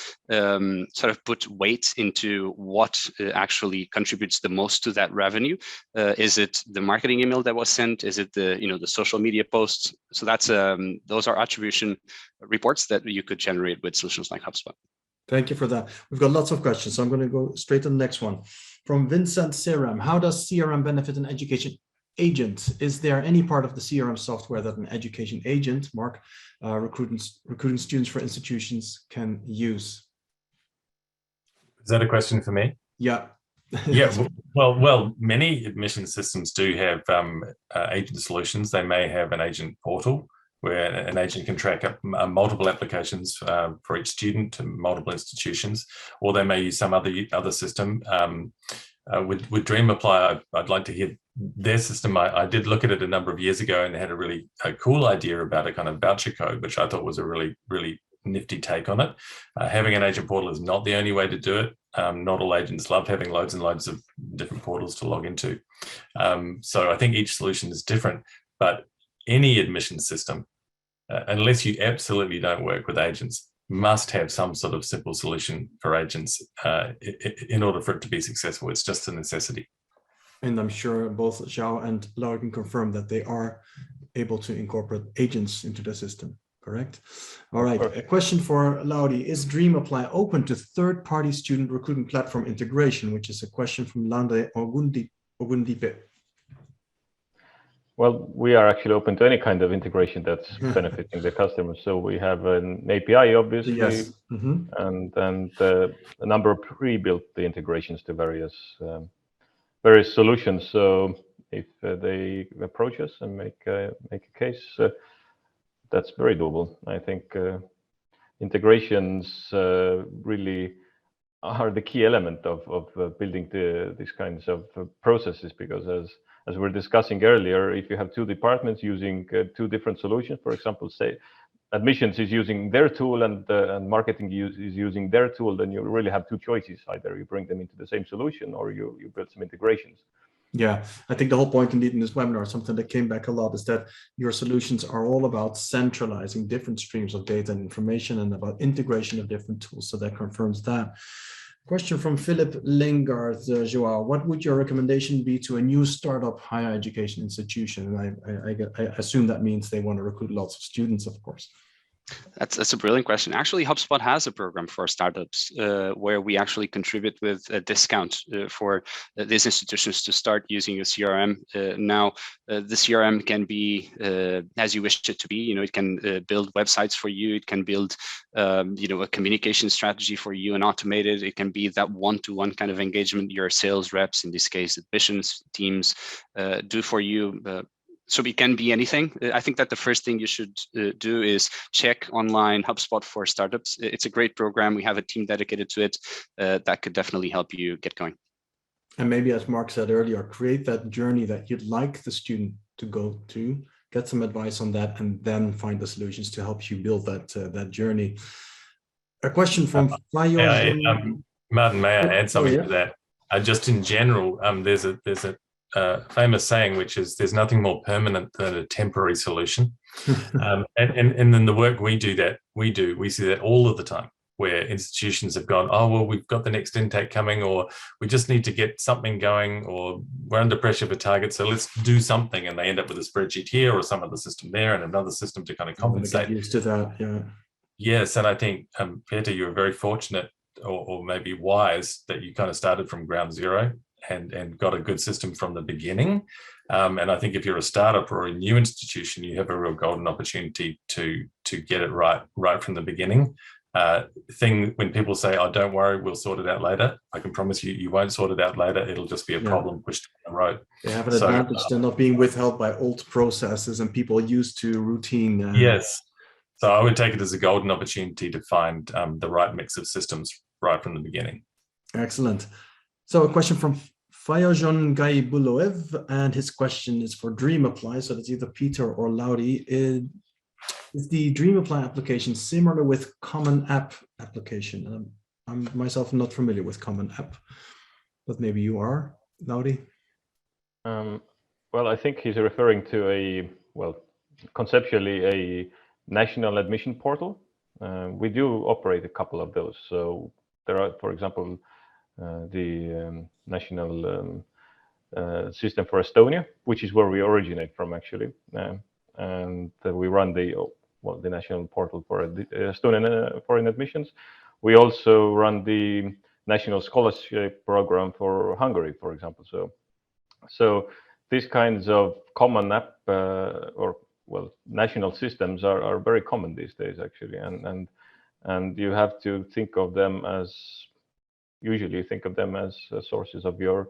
put weight into what actually contributes the most to that revenue. Is it the marketing email that was sent? Is it the the social media posts? So that's those are attribution reports that you could generate with solutions like HubSpot. Thank you for that. We've got lots of questions, so I'm going to go straight to the next one. From Vincent CRM, how does CRM benefit an education agent? Is there any part of the CRM software that an education agent, Mark, recruiting students for institutions can use? Is that a question for me? Yeah. Yeah, well, many admission systems do have agent solutions. They may have an agent portal where an agent can track up multiple applications for each student to multiple institutions, or they may use some other system. With DreamApply, I'd like to hear their system. I did look at it a number of years ago, and they had a really cool idea about a kind of voucher code, which I thought was a really, really nifty take on it. Having an agent portal is not the only way to do it. Not all agents love having loads and loads of different portals to log into. So I think each solution is different, but any admission system, unless you absolutely don't work with agents, must have some sort of simple solution for agents in order for it to be successful. It's just a necessity. And I'm sure both Zhao and Laura can confirm that they are able to incorporate agents into the system, correct? All right, a question for Lauri. Is DreamApply open to third-party student recruitment platform integration, which is a question from Lande Ogundipe. Well, we are actually open to any kind of integration that's benefiting the customer. So we have an API, obviously, yes. and a number of pre-built integrations to various solutions. So if they approach us and make a case, that's very doable. I think integrations really are the key element of building these kinds of processes, because as we were discussing earlier, if you have two departments using two different solutions, for example, say admissions is using their tool and marketing is using their tool, then you really have two choices. Either you bring them into the same solution or you build some integrations. Yeah, I think the whole point indeed in this webinar, something that came back a lot, is that your solutions are all about centralizing different streams of data and information and about integration of different tools. So that confirms that. Question from Philip Lingard, Joao. What would your recommendation be to a new startup higher education institution? And I assume that means they want to recruit lots of students, of course. That's a brilliant question. Actually, HubSpot has a program for startups where we actually contribute with a discount for these institutions to start using a CRM. Now, the CRM can be as you wish it to be. It can build websites for you. It can build, a communication strategy for you and automate it. It can be that one-to-one kind of engagement your sales reps, in this case, admissions teams, do for you. So it can be anything. I think that the first thing you should do is check online HubSpot for startups. It's a great program. We have a team dedicated to it that could definitely help you get going. And maybe, as Mark said earlier, create that journey that you'd like the student to go to, get some advice on that, and then find the solutions to help you build that journey. A question from Martin, may I add something to that? Just in general, there's a famous saying, which is, there's nothing more permanent than a temporary solution. And then the work we see that all of the time, where institutions have gone, oh, well, we've got the next intake coming, or we just need to get something going, or we're under pressure for targets, so let's do something. And they end up with a spreadsheet here or some other system there and another system to kind of compensate. Get used to that, yeah. Yes, and I think, Peter, you were very fortunate, or maybe wise, that you kind of started from ground zero and got a good system from the beginning. And I think if you're a startup or a new institution, you have a real golden opportunity to get it right from the beginning. When people say, oh, don't worry, we'll sort it out later, I can promise you, you won't sort it out later. It'll just be a problem pushed down the road. They have an advantage to not being withheld by old processes and people used to routine. Yes. So I would take it as a golden opportunity to find the right mix of systems right from the beginning. Excellent. So a question from Fayojon Gaibuloev, and his question is for DreamApply, so that's either Peter or Lauri. Is the DreamApply application similar with Common App application? I'm myself not familiar with Common App, but maybe you are, Lauri? Well, I think he's referring to conceptually a national admission portal. We do operate a couple of those. So there are, for example, the national system for Estonia, which is where we originate from, actually, and we run the national portal for Estonian foreign admissions. We also run the national scholarship program for Hungary, for example. So these kinds of common app national systems are very common these days, actually, and you have to think of them as sources of your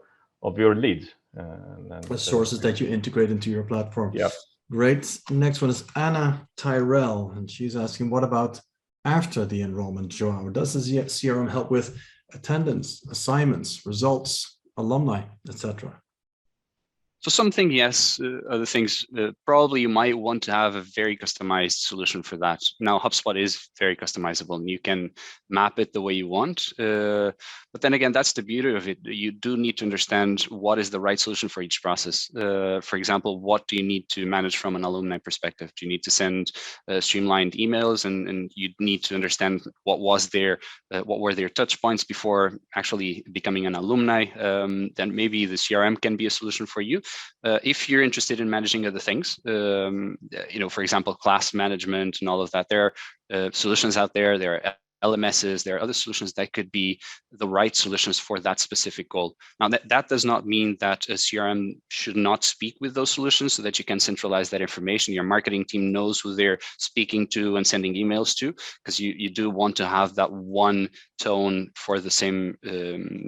leads and sources that you integrate into your platform. Yeah. Great. Next one is Anna Tyrell, and she's asking, what about after the enrollment, Joao? Does the CRM help with attendance, assignments, results, alumni, etc.? So something, yes. Other things, probably you might want to have a very customized solution for that. Now, HubSpot is very customizable, and you can map it the way you want. But then again, that's the beauty of it. You do need to understand what is the right solution for each process. For example, what do you need to manage from an alumni perspective? Do you need to send streamlined emails, and you need to understand what were their touch points before actually becoming an alumni? Then maybe the CRM can be a solution for you. If you're interested in managing other things, for example, class management and all of that, there are solutions out there. There are LMSs, there are other solutions that could be the right solutions for that specific goal. Now, that does not mean that a CRM should not speak with those solutions so that you can centralize that information. Your marketing team knows who they're speaking to and sending emails to, because you do want to have that one tone for the same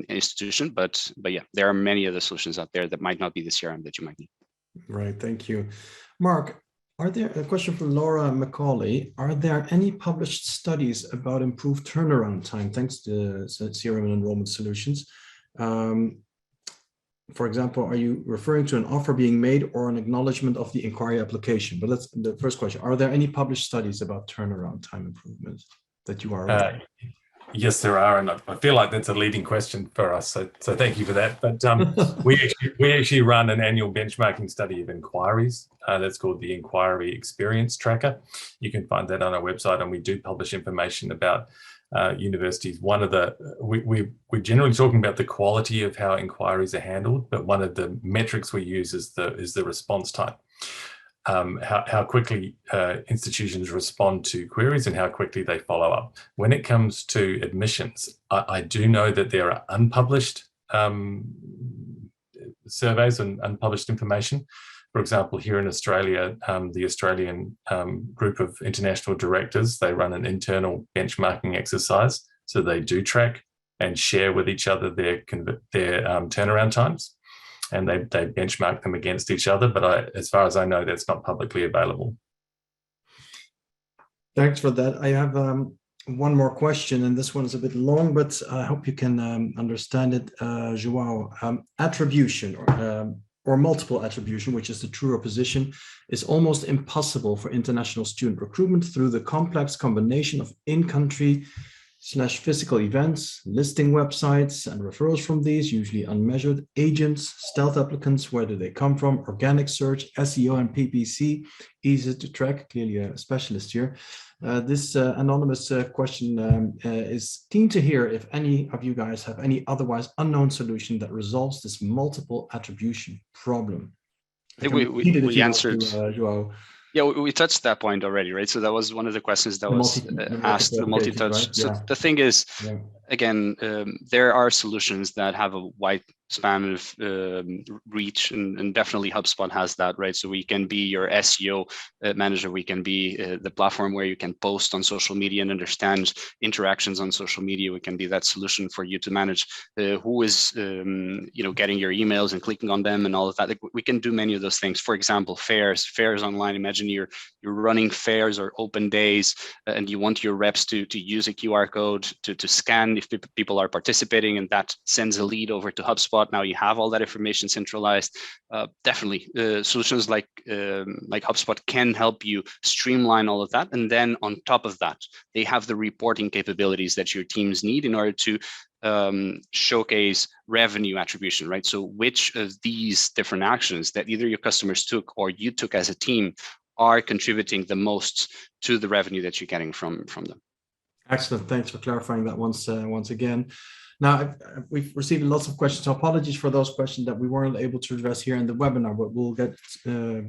institution. But yeah, there are many other solutions out there that might not be the CRM that you might need. Right, thank you. Mark, a question from Laura Macaulay. Are there any published studies about improved turnaround time thanks to CRM and enrollment solutions? For example, are you referring to an offer being made or an acknowledgement of the inquiry application? But that's the first question. Are there any published studies about turnaround time improvements that you are aware of? Yes, there are, and I feel like that's a leading question for us. So thank you for that. But we actually run an annual benchmarking study of inquiries. That's called the Inquiry Experience Tracker. You can find that on our website, and we do publish information about universities. We're generally talking about the quality of how inquiries are handled, but one of the metrics we use is the response time. How quickly institutions respond to queries and how quickly they follow up. When it comes to admissions, I do know that there are unpublished surveys and unpublished information. For example, here in Australia, the Australian group of international directors, they run an internal benchmarking exercise. So they do track and share with each other their turnaround times, and they benchmark them against each other. But as far as I know, that's not publicly available. Thanks for that. I have one more question, and this one is a bit long, but I hope you can understand it, Joao. Attribution or multiple attribution, which is the truer position, is almost impossible for international student recruitment through the complex combination of in-country / physical events, listing websites and referrals from these, usually unmeasured, agents, stealth applicants, where do they come from, organic search, SEO and PPC, easy to track, clearly a specialist here. This anonymous question is keen to hear if any of you guys have any otherwise unknown solution that resolves this multiple attribution problem. We answered. Joao. Yeah, we touched that point already, right? So that was one of the questions that was asked, the multi-touch. Right? So the thing is, again, there are solutions that have a wide span of reach, and definitely HubSpot has that, right? So we can be your SEO manager, we can be the platform where you can post on social media and understand interactions on social media. We can be that solution for you to manage who is getting your emails and clicking on them and all of that. Like, we can do many of those things. For example, fairs online. Imagine you're running fairs or open days, and you want your reps to use a QR code to scan if people are participating, and that sends a lead over to HubSpot. HubSpot. Now you have all that information centralized. Definitely, solutions like HubSpot can help you streamline all of that. And then on top of that, they have the reporting capabilities that your teams need in order to showcase revenue attribution, right? So which of these different actions that either your customers took or you took as a team are contributing the most to the revenue that you're getting from them. Excellent. Thanks for clarifying that once again. Now, we've received lots of questions, so apologies for those questions that we weren't able to address here in the webinar, but we'll get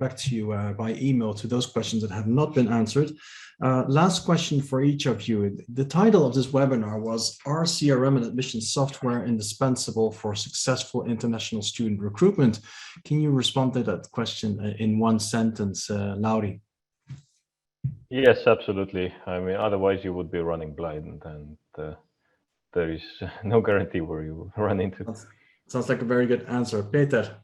back to you by email to those questions that have not been answered. Last question for each of you. The title of this webinar was, "Are CRM and admissions software indispensable for successful international student recruitment?" Can you respond to that question in one sentence, Lauri? Yes, absolutely. I mean, otherwise you would be running blind, and there is no guarantee where you will run into. Sounds like a very good answer. Peter?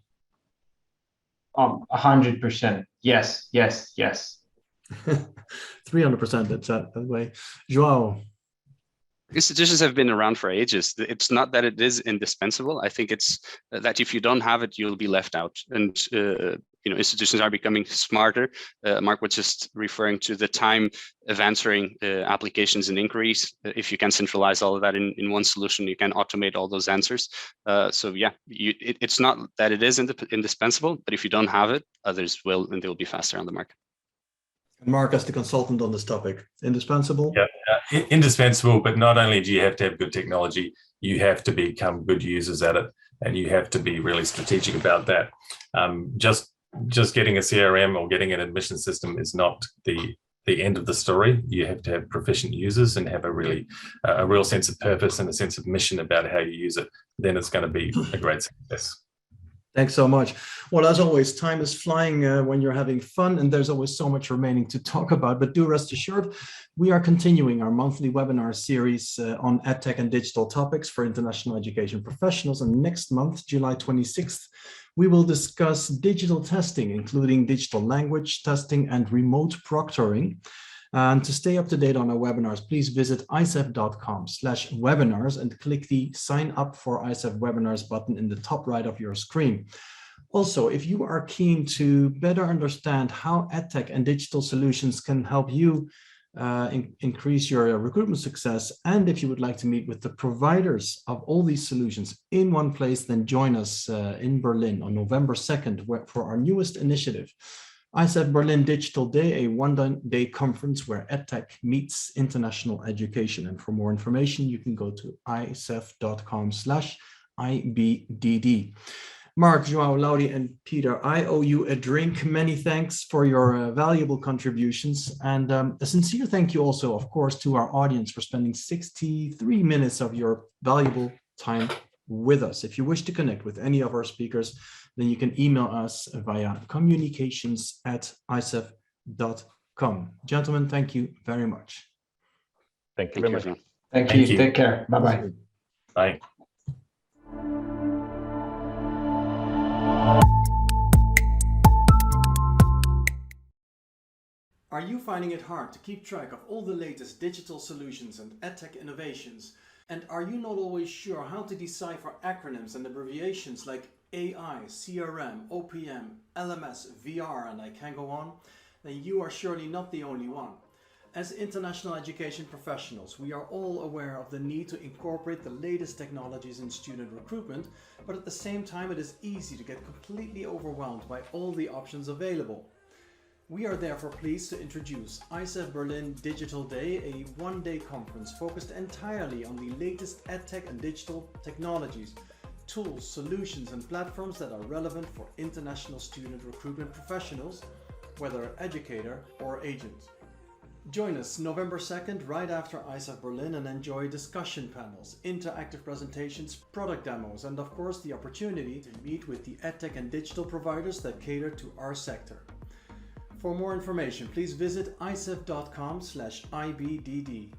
100%. Yes, yes, yes. 300%, that's that way. Joao? Institutions have been around for ages. It's not that it is indispensable. I think it's that if you don't have it, you'll be left out. And institutions are becoming smarter. Mark was just referring to the time of answering applications and inquiries. If you can centralize all of that in one solution, you can automate all those answers. So yeah, it's not that it is indispensable, but if you don't have it, others will, and they'll be faster on the market. Mark, as the consultant on this topic, indispensable? Yeah, indispensable, but not only do you have to have good technology, you have to become good users at it, and you have to be really strategic about that. Just getting a CRM or getting an admission system is not the end of the story. You have to have proficient users and have a real sense of purpose and a sense of mission about how you use it. Then it's going to be a great success. Thanks so much. Well, as always, time is flying when you're having fun, and there's always so much remaining to talk about. But do rest assured, we are continuing our monthly webinar series on EdTech and digital topics for international education professionals. And next month, July 26th, we will discuss digital testing, including digital language testing and remote proctoring. And to stay up to date on our webinars, please visit icef.com/webinars and click the sign up for ICEF webinars button in the top right of your screen. Also, if you are keen to better understand how EdTech and digital solutions can help you increase your recruitment success, and if you would like to meet with the providers of all these solutions in one place, then join us in Berlin on November 2nd for our newest initiative, ICEF Berlin Digital Day, a one-day conference where EdTech meets international education. And for more information, you can go to icef.com/IBDD. Mark, Joao, Lauri, and Peter, I owe you a drink. Many thanks for your valuable contributions. And a sincere thank you also, of course, to our audience for spending 63 minutes of your valuable time with us. If you wish to connect with any of our speakers, then you can email us via communications@icef.com. Gentlemen, thank you very much. Thank you very much. Thank you. Take care. Bye-bye. Bye. Are you finding it hard to keep track of all the latest digital solutions and EdTech innovations? And are you not always sure how to decipher acronyms and abbreviations like AI, CRM, OPM, LMS, VR, and I can go on? Then you are surely not the only one. As international education professionals, we are all aware of the need to incorporate the latest technologies in student recruitment, but at the same time it is easy to get completely overwhelmed by all the options available. We are therefore pleased to introduce ICEF Berlin Digital Day, a one-day conference focused entirely on the latest EdTech and digital technologies, tools, solutions, and platforms that are relevant for international student recruitment professionals, whether educator or agent. Join us November 2nd right after ICEF Berlin and enjoy discussion panels, interactive presentations, product demos, and of course the opportunity to meet with the EdTech and digital providers that cater to our sector. For more information, please visit icef.com/IBDD.